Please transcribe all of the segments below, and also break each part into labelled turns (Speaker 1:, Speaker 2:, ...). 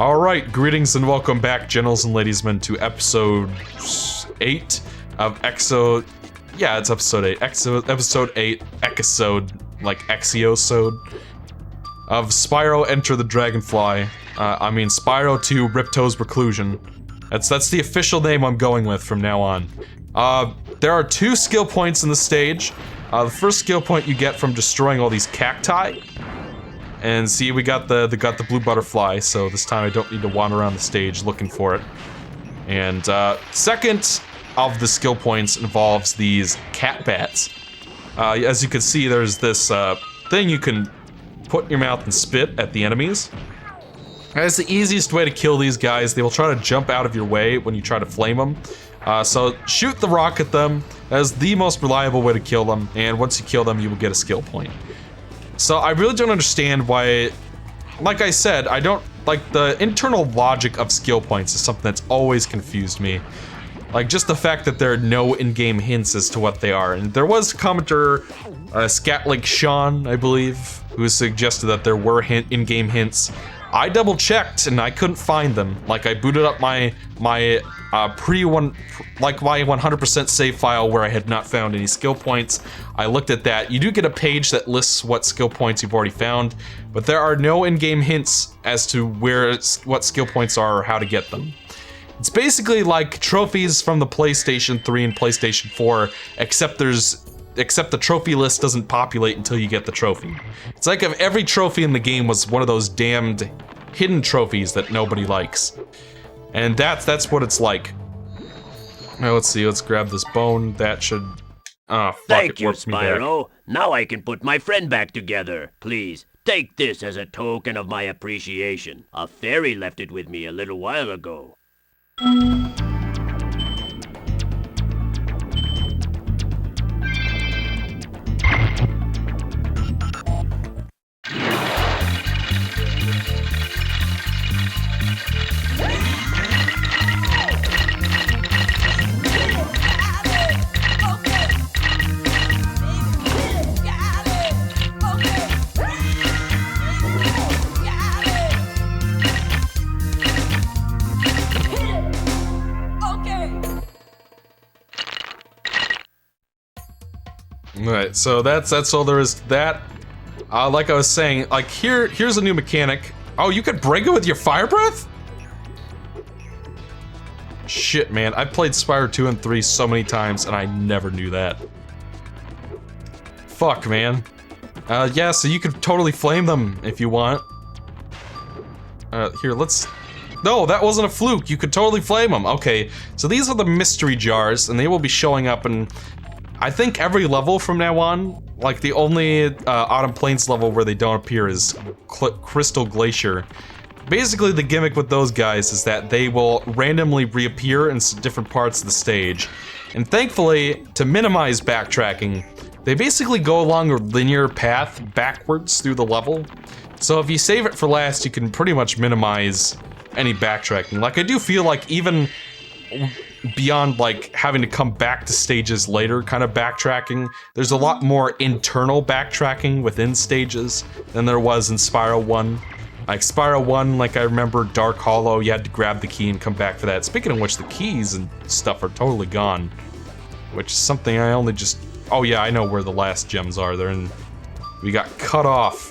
Speaker 1: Alright, greetings and welcome back, gentles and ladiesmen, to episode 8 of Exo... Yeah, it's episode 8. Episode 8, like Exiosode, of Spyro Enter the Dragonfly. Spyro to Ripto's Reclusion. That's the official name I'm going with from now on. There are 2 skill points in the stage. The first skill point you get from destroying all these cacti. And see, we got the blue butterfly, so this time I don't need to wander around the stage looking for it. And second of the skill points involves these cat bats. As you can see, there's this thing you can put in your mouth and spit at the enemies. That's the easiest way to kill these guys. They will try to jump out of your way when you try to flame them. So shoot the rock at them. That is the most reliable way to kill them, and once you kill them, you will get a skill point. So I really don't understand why, like I said, I don't, like, the internal logic of skill points is something that's always confused me. Like, just the fact that there are no in-game hints as to what they are. And there was a commenter, Scatlick Sean, I believe, who suggested that there were in-game hints. I double-checked and I couldn't find them. Like, I booted up my 100% save file where I had not found any skill points. I looked at that. You do get a page that lists what skill points you've already found, but there are no in-game hints as to what skill points are or how to get them. It's basically like trophies from the PlayStation 3 and PlayStation 4, except the trophy list doesn't populate until you get the trophy. It's like if every trophy in the game was one of those damned hidden trophies that nobody likes. And that's what it's like. Now let's see, let's grab this bone. That should...
Speaker 2: Thank you, Spyro. Now I can put my friend back together. Please, take this as a token of my appreciation. A fairy left it with me a little while ago.
Speaker 1: Alright, so that's all there is to that. Like I was saying, like here's a new mechanic. Oh, you could break it with your fire breath? Shit, man, I played Spyro 2 and 3 so many times and I never knew that. Fuck, man. Yeah, so you could totally flame them if you want. Here, let's... No, that wasn't a fluke. You could totally flame them. Okay, so these are the mystery jars, and they will be showing up in, I think, every level from now on. Like, the only Autumn Plains level where they don't appear is Crystal Glacier. Basically, the gimmick with those guys is that they will randomly reappear in different parts of the stage. And thankfully, to minimize backtracking, they basically go along a linear path backwards through the level. So if you save it for last, you can pretty much minimize any backtracking. Like, I do feel like even beyond, like, having to come back to stages later kind of backtracking, there's a lot more internal backtracking within stages than there was in Spyro 1. Like, Spyro 1, like, I remember Dark Hollow, you had to grab the key and come back for that. Speaking of which, the keys and stuff are totally gone. Which is something I only just... Oh yeah, I know where the last gems are. They're in... We got cut off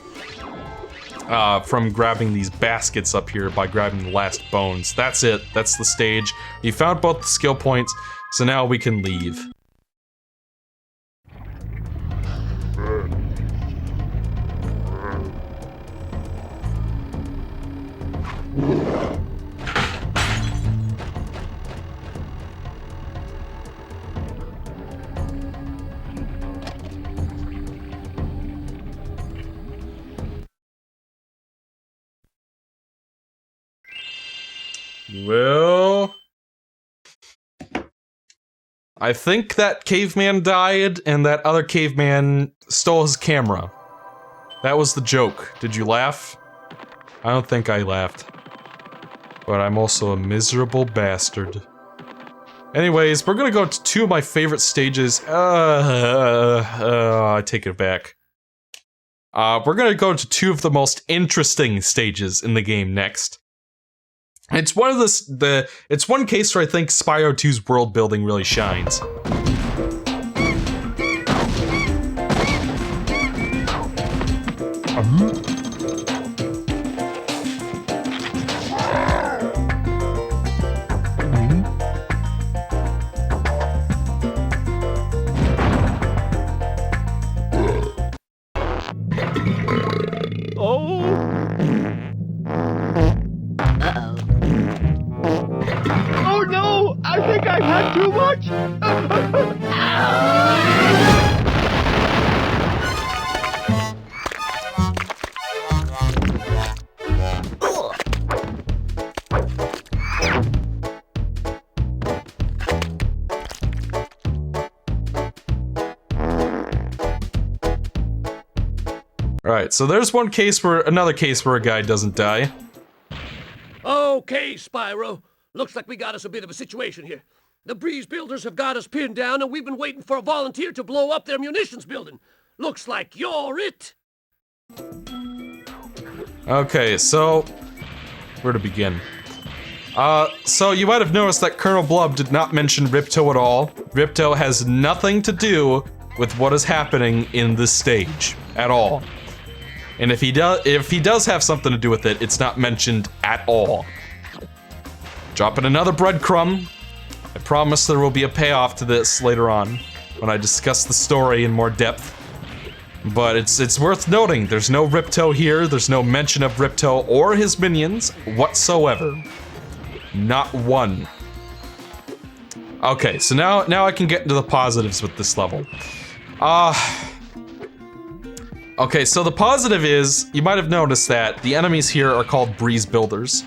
Speaker 1: from grabbing these baskets up here by grabbing the last bones. That's it. That's the stage. We found both the skill points, so now we can leave. Well, I think that caveman died and that other caveman stole his camera. That was the joke. Did you laugh? I don't think I laughed. But I'm also a miserable bastard. Anyways, we're gonna go to 2 of my favorite stages. I take it back. We're gonna go to 2 of the most interesting stages in the game next. It's one of it's one case where I think Spyro 2's world building really shines.
Speaker 3: Oh no! I think I've had too much!
Speaker 1: Alright, so there's another case where a guy doesn't die.
Speaker 4: Okay, Spyro. Looks like we got us a bit of a situation here. The Breeze Builders have got us pinned down, and we've been waiting for a volunteer to blow up their munitions building. Looks like you're it.
Speaker 1: Okay, so where to begin? So you might have noticed that Colonel Blub did not mention Ripto at all. Ripto has nothing to do with what is happening in this stage at all. And if he does have something to do with it, it's not mentioned at all. Dropping another breadcrumb. I promise there will be a payoff to this later on when I discuss the story in more depth. But it's worth noting, there's no Ripto here, there's no mention of Ripto or his minions whatsoever. Not one. Okay, so now I can get into the positives with this level. Okay, so the positive is, you might have noticed that the enemies here are called Breeze Builders.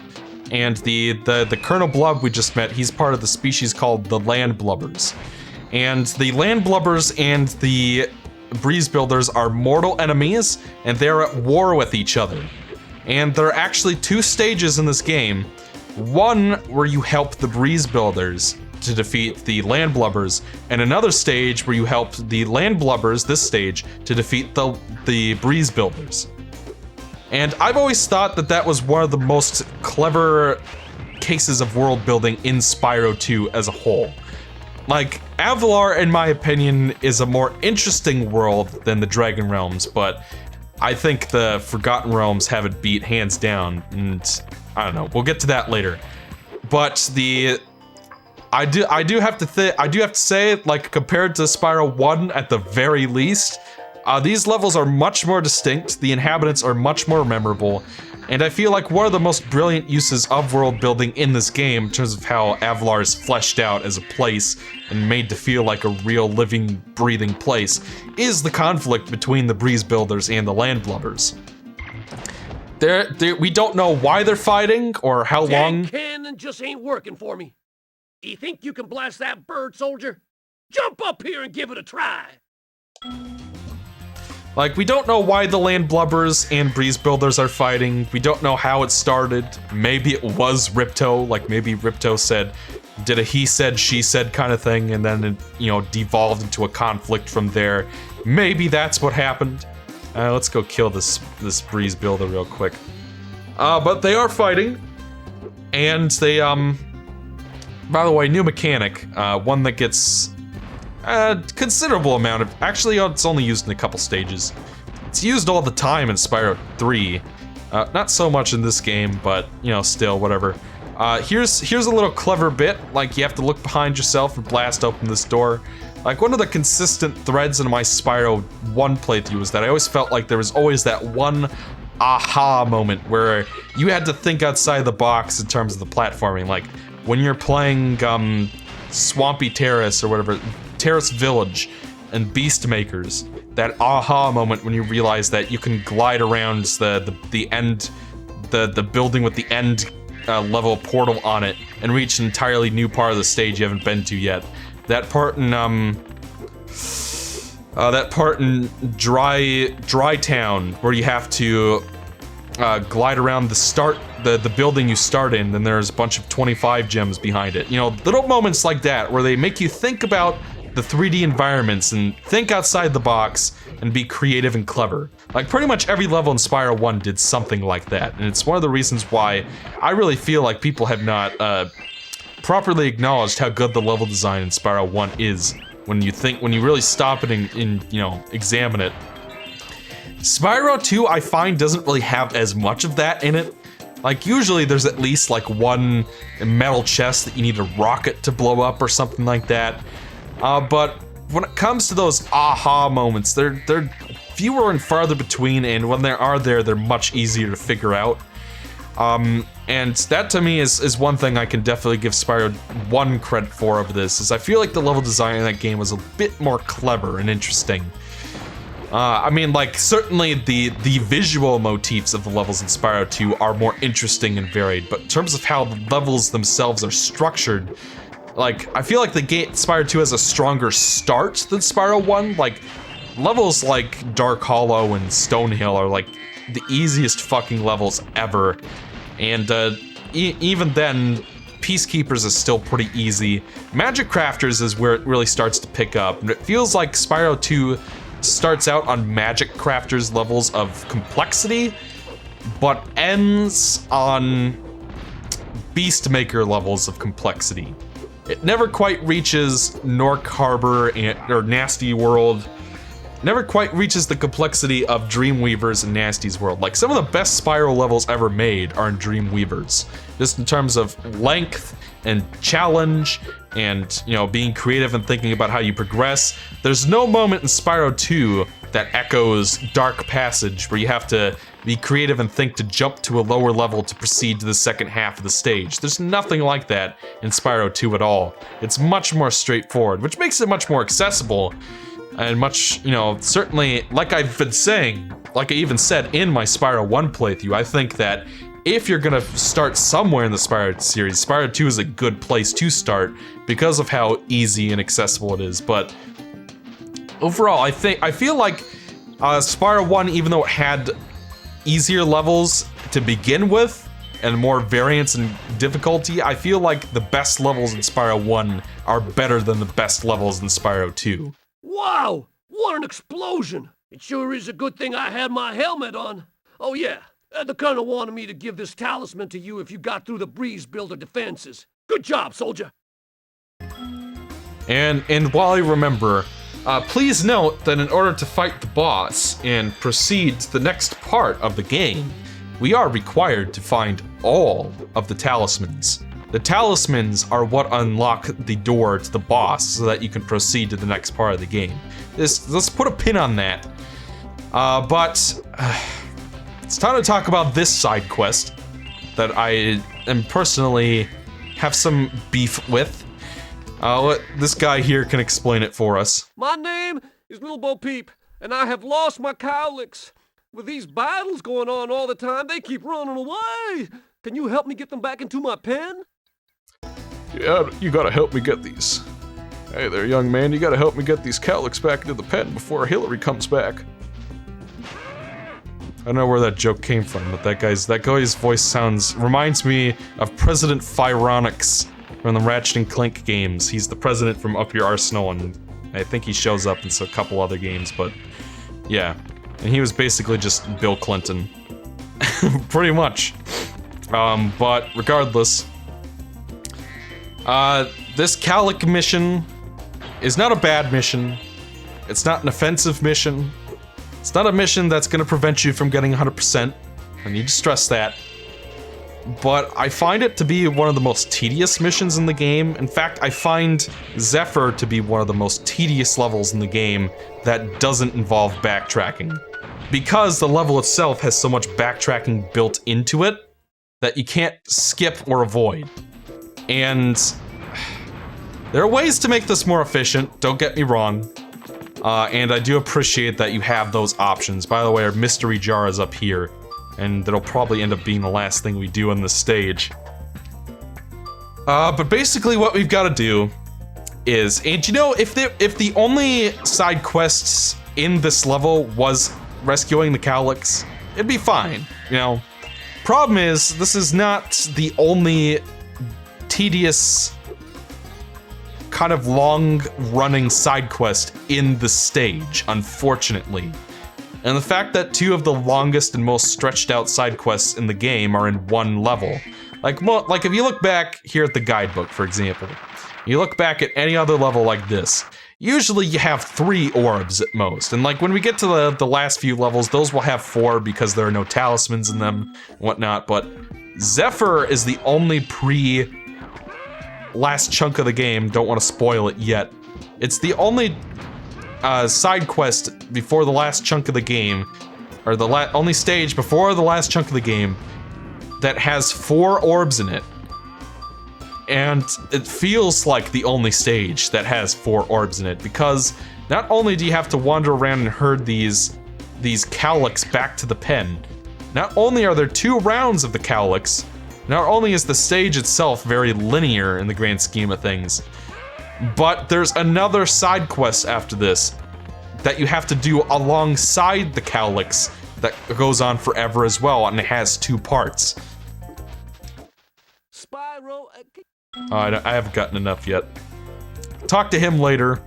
Speaker 1: And the Colonel Blub we just met, he's part of the species called the Landlubbers. And the Landlubbers and the Breeze Builders are mortal enemies, and they're at war with each other. And there are actually two stages in this game. One where you help the Breeze Builders to defeat the Landlubbers, and another stage where you help the Landlubbers, this stage, to defeat the Breeze Builders. And I've always thought that that was one of the most clever cases of world building in Spyro 2 as a whole. Like, Avalar, in my opinion, is a more interesting world than the Dragon Realms, but I think the Forgotten Realms have it beat hands down, and I don't know, we'll get to that later. But I do have to say, like, compared to Spyro 1 at the very least, these levels are much more distinct, the inhabitants are much more memorable, and I feel like one of the most brilliant uses of world building in this game, in terms of how Avalar is fleshed out as a place and made to feel like a real living, breathing place, is the conflict between the Breeze Builders and the Landlubbers. We don't know why they're fighting or how long.
Speaker 4: That cannon just ain't working for me. Do you think you can blast that bird, soldier? Jump up here and give it a try.
Speaker 1: Like, we don't know why the Landlubbers and Breeze Builders are fighting. We don't know how it started. Maybe it was Ripto, like maybe Ripto did a he said, she said kind of thing, and then it, you know, devolved into a conflict from there. Maybe that's what happened. Let's go kill this Breeze Builder real quick. But they are fighting, and they, by the way, new mechanic, one that gets a considerable amount of, actually it's only used in a couple stages. It's used all the time in Spyro 3. Not so much in this game, but, you know, still, whatever. Here's a little clever bit, like you have to look behind yourself and blast open this door. Like, one of the consistent threads in my Spyro 1 playthrough was that I always felt like there was always that one aha moment where you had to think outside the box in terms of the platforming. Like, when you're playing, Swampy Terrace or whatever, Terrace Village and Beast Makers, that aha moment when you realize that you can glide around the end, the building with the end level portal on it and reach an entirely new part of the stage you haven't been to yet. That part in Dry Town where you have to glide around the building you start in, and there's a bunch of 25 gems behind it. You know, little moments like that where they make you think about the 3D environments and think outside the box and be creative and clever. Like, pretty much every level in Spyro 1 did something like that, and it's one of the reasons why I really feel like people have not properly acknowledged how good the level design in Spyro 1 is when you really stop it and you know, examine it. Spyro 2, I find, doesn't really have as much of that in it. Like, usually there's at least like one metal chest that you need a rocket to blow up or something like that. But when it comes to those aha moments, they're fewer and farther between, and when they are there, they're much easier to figure out. And that to me is one thing I can definitely give Spyro 1 credit for of this, is I feel like the level design in that game was a bit more clever and interesting. I mean, like, certainly the visual motifs of the levels in Spyro 2 are more interesting and varied, but in terms of how the levels themselves are structured, like, I feel like the game Spyro 2 has a stronger start than Spyro 1. Like, levels like Dark Hollow and Stonehill are like the easiest fucking levels ever, and even then, Peacekeepers is still pretty easy. Magic Crafters is where it really starts to pick up, and it feels like Spyro 2 starts out on Magic Crafters levels of complexity, but ends on Beastmaker levels of complexity. It never quite reaches Nork Harbor or Nasty World. Never quite reaches the complexity of Dreamweaver's and Nasty's World. Like, some of the best Spyro levels ever made are in Dreamweaver's. Just in terms of length and challenge and, you know, being creative and thinking about how you progress. There's no moment in Spyro 2 that echoes Dark Passage where you have to be creative and think to jump to a lower level to proceed to the second half of the stage. There's nothing like that in Spyro 2 at all. It's much more straightforward, which makes it much more accessible and much, you know, certainly, like I've been saying, like I even said in my Spyro 1 playthrough, I think that if you're gonna start somewhere in the Spyro series, Spyro 2 is a good place to start because of how easy and accessible it is. But overall, I feel like Spyro 1, even though it had easier levels to begin with and more variance and difficulty, I feel like the best levels in Spyro 1 are better than the best levels in Spyro 2.
Speaker 4: Wow! What an explosion! It sure is a good thing I had my helmet on. Oh yeah, the Colonel wanted me to give this talisman to you if you got through the Breeze Builder defenses. Good job, soldier!
Speaker 1: And while you remember, please note that in order to fight the boss and proceed to the next part of the game, we are required to find all of the talismans. The talismans are what unlock the door to the boss so that you can proceed to the next part of the game. Let's put a pin on that. But it's time to talk about this side quest that I am personally have some beef with. This guy here can explain it for us.
Speaker 4: My name is Little Bo Peep, and I have lost my Cowlicks. With these battles going on all the time, they keep running away. Can you help me get them back into my pen?
Speaker 1: Yeah, you gotta help me get these. Hey there, young man, you gotta help me get these Cowlicks back into the pen before Hillary comes back. I don't know where that joke came from, but that guy's voice reminds me of President Phyronix from the Ratchet and Clank games. He's the president from Up Your Arsenal, and I think he shows up in a couple other games, but yeah. And he was basically just Bill Clinton. Pretty much. But regardless, this Cowlick mission is not a bad mission. It's not an offensive mission. It's not a mission that's gonna prevent you from getting 100%. I need to stress that. But I find it to be one of the most tedious missions in the game. In fact, I find Zephyr to be one of the most tedious levels in the game that doesn't involve backtracking. Because the level itself has so much backtracking built into it that you can't skip or avoid. And there are ways to make this more efficient, don't get me wrong. And I do appreciate that you have those options. By the way, our mystery jar is up here, and that'll probably end up being the last thing we do on this stage. But basically what we've got to do is, and you know, if the only side quests in this level was rescuing the Cowlicks, it'd be fine, you know. Problem is, this is not the only tedious kind of long-running side quest in the stage, unfortunately. And the fact that 2 of the longest and most stretched out side quests in the game are in one level. Like if you look back here at the guidebook, for example, you look back at any other level like this, usually you have 3 orbs at most. And like when we get to the last few levels, those will have 4 because there are no talismans in them and whatnot. But Zephyr is the only last chunk of the game, don't want to spoil it yet. It's the only side quest before the last chunk of the game, or the only stage before the last chunk of the game that has 4 orbs in it. And it feels like the only stage that has 4 orbs in it, because not only do you have to wander around and herd these Cowlicks back to the pen, not only are there 2 rounds of the Cowlicks, not only is the stage itself very linear in the grand scheme of things, but there's another side quest after this that you have to do alongside the Cowlicks that goes on forever as well, and it has 2 parts.
Speaker 4: Spyro,
Speaker 1: I haven't gotten enough yet. Talk to him later.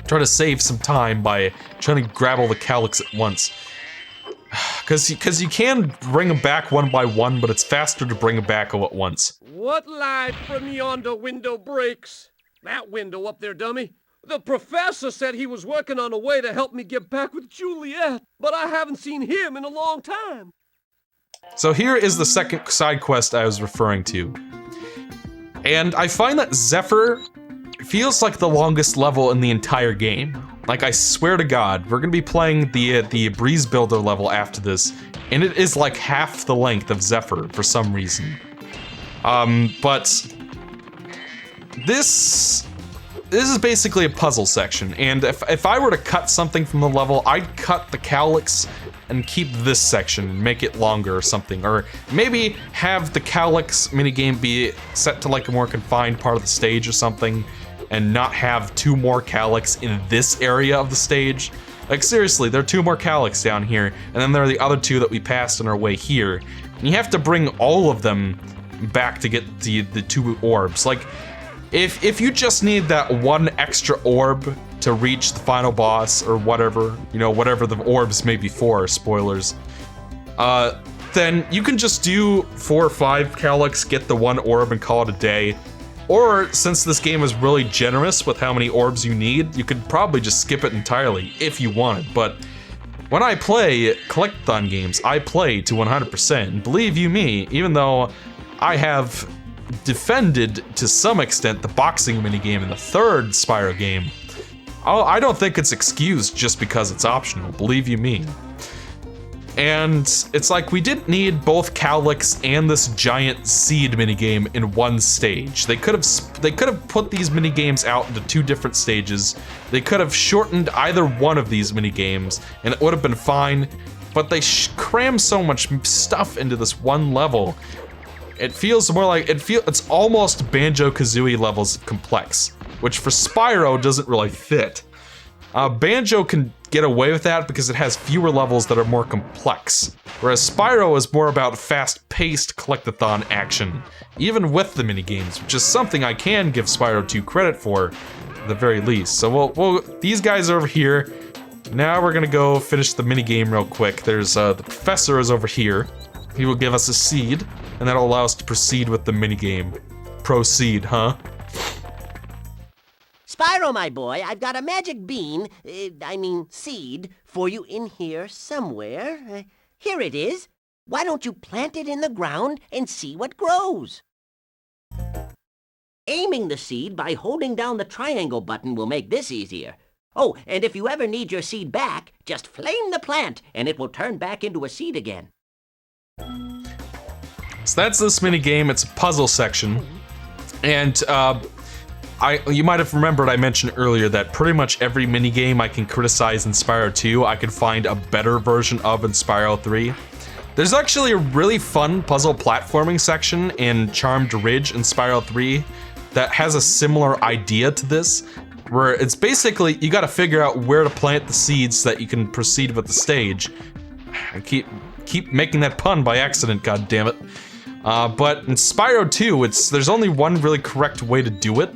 Speaker 1: Try to save some time by trying to grab all the Cowlicks at once. Because you can bring them back one by one, but it's faster to bring them back all at once.
Speaker 4: what light from yonder window breaks? That window up there, dummy. The professor said he was working on a way to help me get back with Juliet, but I haven't seen him in a long time.
Speaker 1: So here is the second side quest I was referring to. And I find that Zephyr feels like the longest level in the entire game. Like, I swear to God, we're gonna be playing the Breeze Builder level after this, and it is like half the length of Zephyr for some reason. But this is basically a puzzle section, and if I were to cut something from the level, I'd cut the Cowlicks and keep this section and make it longer or something, or maybe have the Cowlicks minigame be set to like a more confined part of the stage or something, and not have 2 more Cowlicks in this area of the stage. Like, seriously, there are 2 more Cowlicks down here, and then there are the other 2 that we passed on our way here, and you have to bring all of them back to get the 2 orbs. Like, if you just need that 1 extra orb to reach the final boss, or whatever, you know, whatever the orbs may be for, spoilers, then you can just do 4 or 5 Cowlicks, get the 1 orb, and call it a day. Or, since this game is really generous with how many orbs you need, you could probably just skip it entirely, if you wanted. But when I play collectathon games, I play to 100%, and believe you me, even though I have defended, to some extent, the boxing minigame in the 3rd Spyro game, I don't think it's excused just because it's optional, believe you me. And it's like, we didn't need both Cowlicks and this giant seed minigame in one stage. They could have put these minigames out into 2 different stages. They could have shortened either one of these minigames, and it would have been fine, but they cram so much stuff into this one level. It feels more like, it's almost Banjo-Kazooie levels complex, which for Spyro doesn't really fit. Banjo can get away with that because it has fewer levels that are more complex, whereas Spyro is more about fast-paced collectathon action, even with the minigames, which is something I can give Spyro 2 credit for, at the very least. So these guys are over here. Now we're gonna go finish the minigame real quick. There's, the professor is over here. He will give us a seed, and that'll allow us to proceed with the minigame. Proceed, huh?
Speaker 5: Spyro, my boy, I've got a magic bean, seed, for you in here somewhere. Here it is. Why don't you plant it in the ground and see what grows? Aiming the seed by holding down the triangle button will make this easier. Oh, and if you ever need your seed back, just flame the plant and it will turn back into a seed again.
Speaker 1: So that's this minigame. It's a puzzle section. And, you might have remembered I mentioned earlier that pretty much every minigame I can criticize in Spyro 2, I can find a better version of in Spyro 3. There's actually a really fun puzzle platforming section in Charmed Ridge in Spyro 3 that has a similar idea to this, where it's basically, you gotta figure out where to plant the seeds so that you can proceed with the stage. I keep making that pun by accident, goddammit. But in Spyro 2, there's only one really correct way to do it,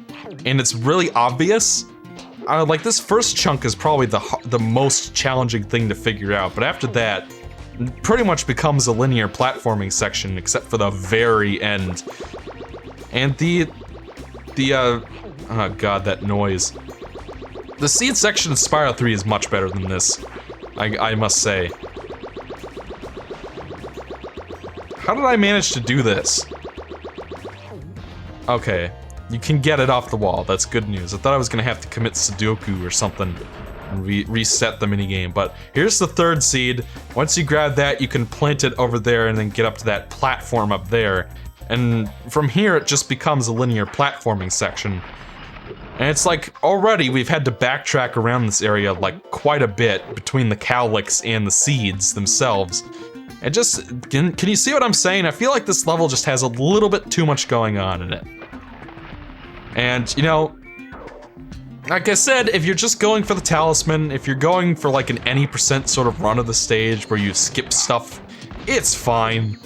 Speaker 1: and it's really obvious. Like, this first chunk is probably the most challenging thing to figure out, but after that, it pretty much becomes a linear platforming section, except for the very end. And oh god, that noise. The seed section in Spyro 3 is much better than this, I must say. How did I manage to do this? Okay, you can get it off the wall, that's good news. I thought I was gonna have to commit Sudoku or something and reset the minigame, but here's the third seed. Once you grab that, you can plant it over there and then get up to that platform up there. And from here, it just becomes a linear platforming section. And it's like, already we've had to backtrack around this area like quite a bit between the Cowlicks and the seeds themselves. And just, can you see what I'm saying? I feel like this level just has a little bit too much going on in it. And, you know, like I said, if you're just going for the talisman, if you're going for like an any % sort of run of the stage where you skip stuff, it's fine.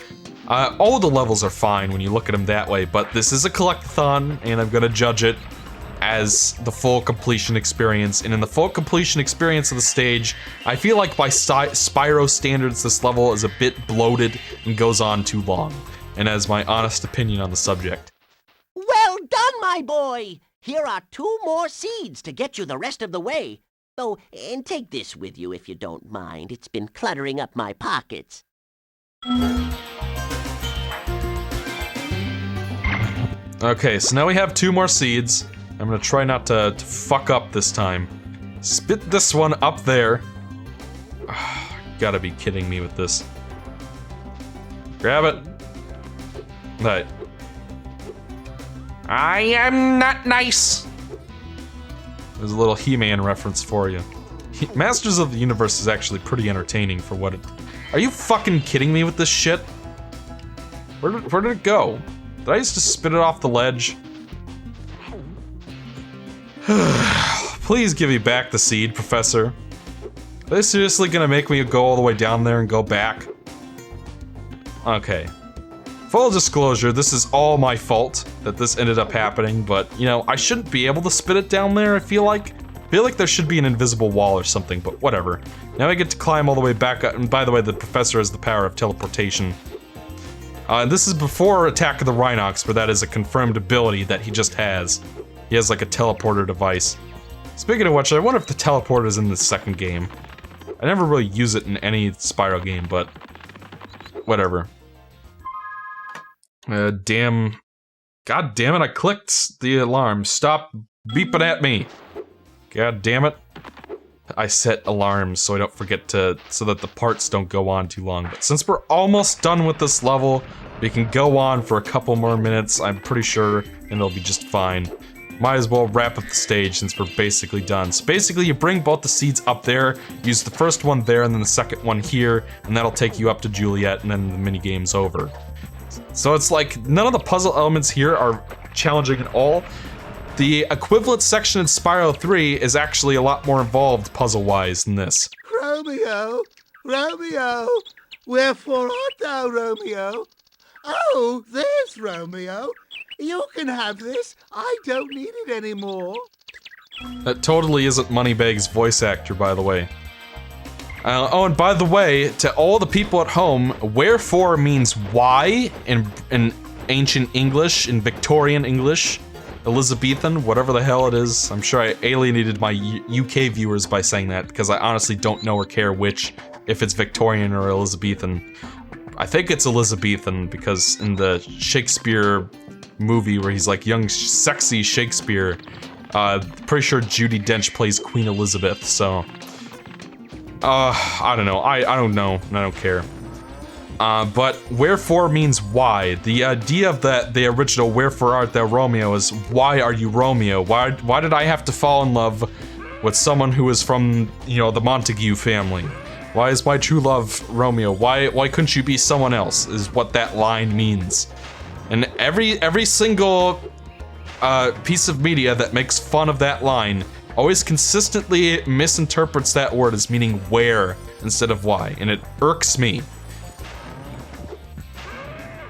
Speaker 1: All the levels are fine when you look at them that way, but this is a collectathon, and I'm gonna judge it as the full completion experience. And in the full completion experience of the stage, I feel like by Spyro standards, this level is a bit bloated and goes on too long. And as my honest opinion on the subject.
Speaker 5: Well done, my boy! Here are 2 more seeds to get you the rest of the way. Oh, and take this with you if you don't mind. It's been cluttering up my pockets.
Speaker 1: Okay, so now we have 2 more seeds. I'm gonna try not to fuck up this time. Spit this one up there. Gotta be kidding me with this. Grab it. Right. I am not nice. There's a little He-Man reference for you. Masters of the Universe is actually pretty entertaining for what it... Are you fucking kidding me with this shit? Where did it go? Did I just spit it off the ledge? Please give me back the seed, Professor. Are they seriously gonna make me go all the way down there and go back? Okay. Full disclosure, this is all my fault that this ended up happening, but, you know, I shouldn't be able to spit it down there, I feel like. There should be an invisible wall or something, but whatever. Now I get to climb all the way back up, and by the way, the Professor has the power of teleportation. This is before Attack of the Rhinox, where that is a confirmed ability that he just has. He has like a teleporter device. Speaking of which, I wonder if the teleporter is in the second game. I never really use it in any Spyro game, but whatever. God damn it, I clicked the alarm. Stop beeping at me. God damn it. I set alarms so I don't forget so that the parts don't go on too long. But since we're almost done with this level, we can go on for a couple more minutes, I'm pretty sure, and it'll be just fine. Might as well wrap up the stage since we're basically done. So basically, you bring both the seeds up there, use the first one there and then the second one here, and that'll take you up to Juliet, and then the minigame's over. So it's like, none of the puzzle elements here are challenging at all. The equivalent section in Spyro 3 is actually a lot more involved puzzle-wise than this.
Speaker 6: Romeo, Romeo, wherefore art thou, Romeo? Oh, there's Romeo. You can have this. I don't need it anymore.
Speaker 1: That totally isn't Moneybag's voice actor, by the way. Oh, and by the way, to all the people at home, wherefore means why in ancient English, in Victorian English, Elizabethan, whatever the hell it is. I'm sure I alienated my UK viewers by saying that, because I honestly don't know or care which, if it's Victorian or Elizabethan. I think it's Elizabethan, because in the Shakespeare movie where he's like young, sexy Shakespeare, pretty sure Judi Dench plays Queen Elizabeth, so... I don't know. I don't know, and I don't care. But wherefore means why. The idea of the original wherefore art thou Romeo is why are you Romeo? Why did I have to fall in love with someone who is from, you know, the Montague family? Why is my true love Romeo? Why couldn't you be someone else, is what that line means. And every single piece of media that makes fun of that line always consistently misinterprets that word as meaning where instead of why, and it irks me.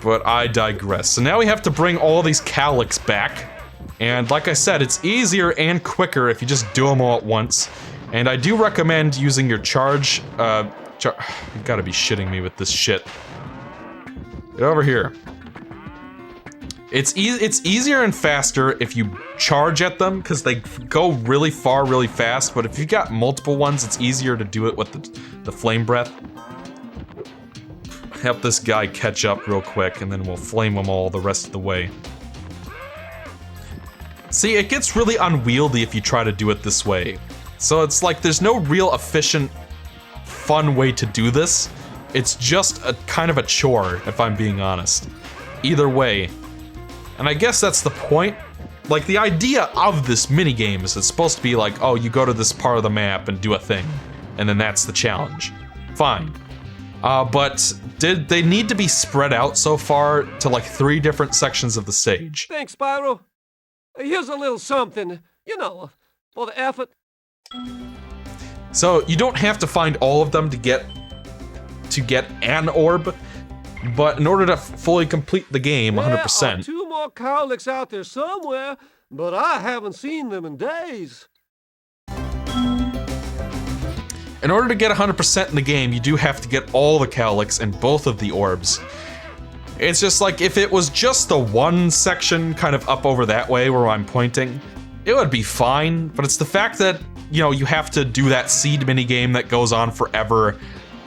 Speaker 1: But I digress. So now we have to bring all these Cowlicks back. And like I said, it's easier and quicker if you just do them all at once. And I do recommend using your charge, you gotta be shitting me with this shit. Get over here. It's easier and faster if you charge at them, because they go really far really fast, but if you've got multiple ones, it's easier to do it with the flame breath. Help this guy catch up real quick, and then we'll flame them all the rest of the way. See, it gets really unwieldy if you try to do it this way. So it's like there's no real efficient, fun way to do this. It's just a kind of a chore, if I'm being honest. Either way. And I guess that's the point. Like, the idea of this minigame is it's supposed to be like, oh, you go to this part of the map and do a thing. And then that's the challenge. Fine. But did they need to be spread out so far to like 3 different sections of the stage?
Speaker 4: Thanks, Spyro. Here's a little something, you know, for the effort.
Speaker 1: So you don't have to find all of them to get an orb, but in order to fully complete the game 100%.
Speaker 4: There are 2 more Cowlicks out there somewhere, but I haven't seen them in days.
Speaker 1: In order to get 100% in the game, you do have to get all the Cowlicks and both of the orbs. It's just like, if it was just the one section kind of up over that way where I'm pointing, it would be fine, but it's the fact that, you know, you have to do that seed minigame that goes on forever,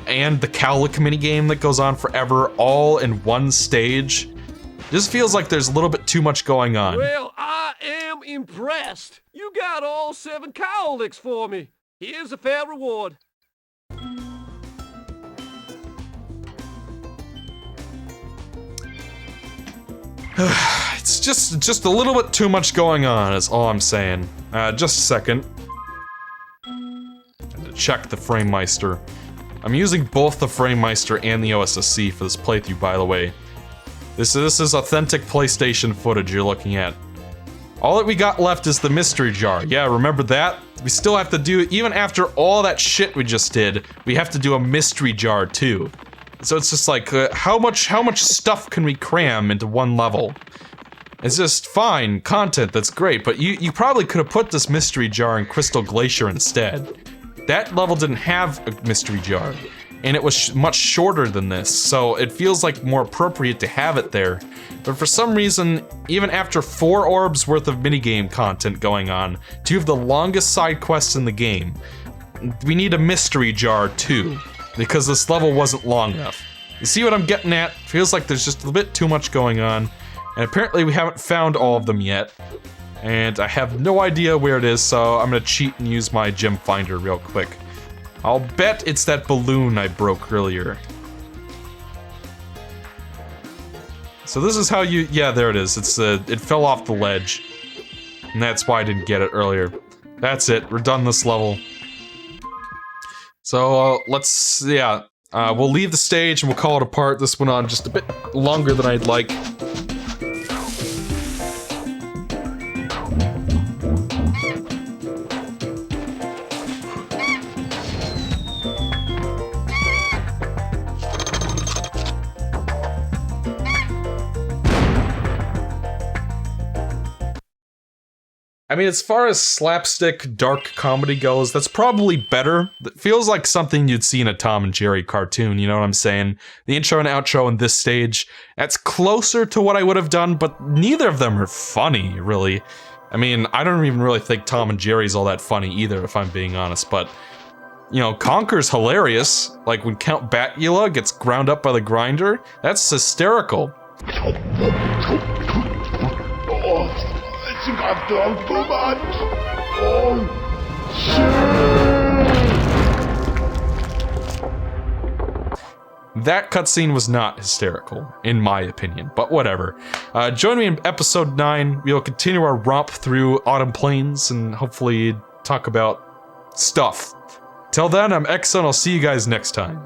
Speaker 1: and the Cowlick minigame that goes on forever, all in one stage. Just feels like there's a little bit too much going on.
Speaker 4: Well, I am impressed. You got all 7 Cowlicks for me. Here's a fair reward.
Speaker 1: It's just a little bit too much going on, is all I'm saying. Just a second. To check the FrameMeister. I'm using both the FrameMeister and the OSSC for this playthrough, by the way. This is authentic PlayStation footage you're looking at. All that we got left is the mystery jar. Yeah, remember that? We still have to do, even after all that shit we just did, we have to do a mystery jar too. So it's just like, how much stuff can we cram into one level? It's just fine, content, that's great, but you probably could have put this mystery jar in Crystal Glacier instead. That level didn't have a mystery jar, and it was much shorter than this, so it feels like more appropriate to have it there. But for some reason, even after 4 orbs worth of minigame content going on, 2 of the longest side quests in the game, we need a mystery jar too, because this level wasn't long enough. You see what I'm getting at? Feels like there's just a bit too much going on, and apparently we haven't found all of them yet. And I have no idea where it is, so I'm gonna cheat and use my gem finder real quick. I'll bet it's that balloon I broke earlier. So this is how you, yeah, there it is. It fell off the ledge. And that's why I didn't get it earlier. That's it, we're done this level. So, let's, yeah. We'll leave the stage and we'll call it apart. This went on just a bit longer than I'd like. I mean, as far as slapstick, dark comedy goes, that's probably better. It feels like something you'd see in a Tom and Jerry cartoon, you know what I'm saying? The intro and outro in this stage, that's closer to what I would have done, but neither of them are funny, really. I mean, I don't even really think Tom and Jerry's all that funny either, if I'm being honest, but... You know, Conker's hilarious. Like, when Count Batula gets ground up by the grinder, that's hysterical.
Speaker 3: I think I've done too much. Oh, shit.
Speaker 1: That cutscene was not hysterical, in my opinion, but whatever. Join me in episode 9. We'll continue our romp through Autumn Plains and hopefully talk about stuff. Till then, I'm Exo and I'll see you guys next time.